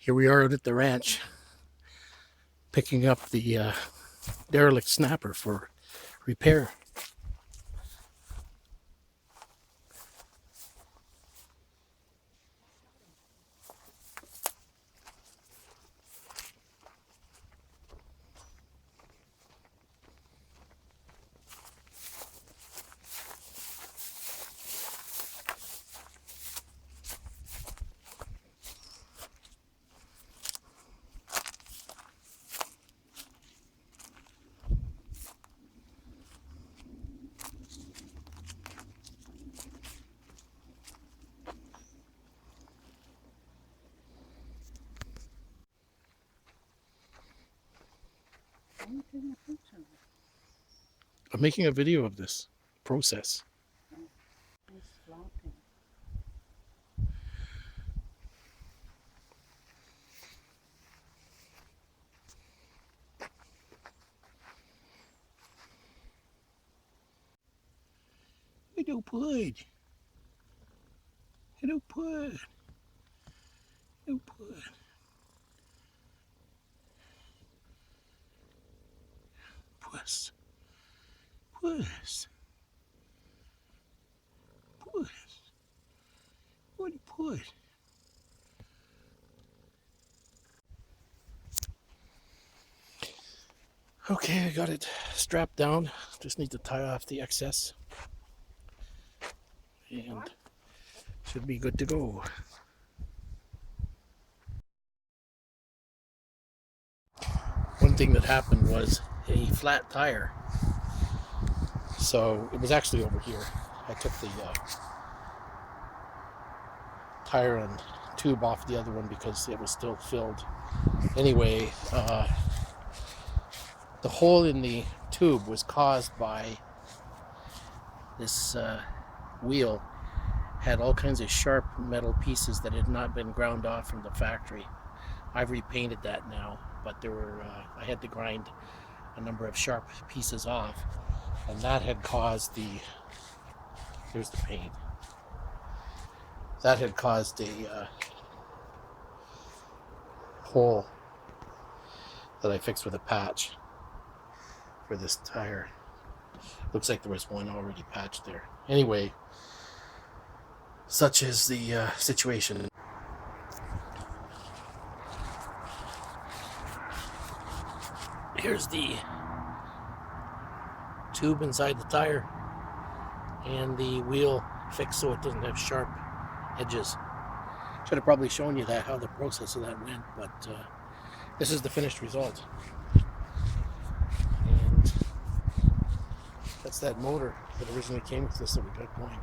Here we are out at the ranch, picking up the derelict snapper for repair. I'm making a video of this process. Hello, Pud. Hello, Pud. Hello, Pud. Puss. Puss. Puss. What you put? Okay, I got it strapped down. Just need to tie off the excess. And should be good to go. One thing that happened was a flat tire. So it was actually over here. I took the tire and tube off the other one because it was still filled. Anyway, the hole in the tube was caused by this wheel had all kinds of sharp metal pieces that had not been ground off from the factory. I've repainted that now, but there were I had to grind a number of sharp pieces off, and that had caused here's the paint. That had caused a hole that I fixed with a patch for this tire. Looks like there was one already patched there. Anyway, such is the situation. Here's the tube inside the tire and the wheel fixed so it doesn't have sharp edges. Should have probably shown you that, how the process of that went, but this is the finished result. And that's that motor that originally came with this that we got going.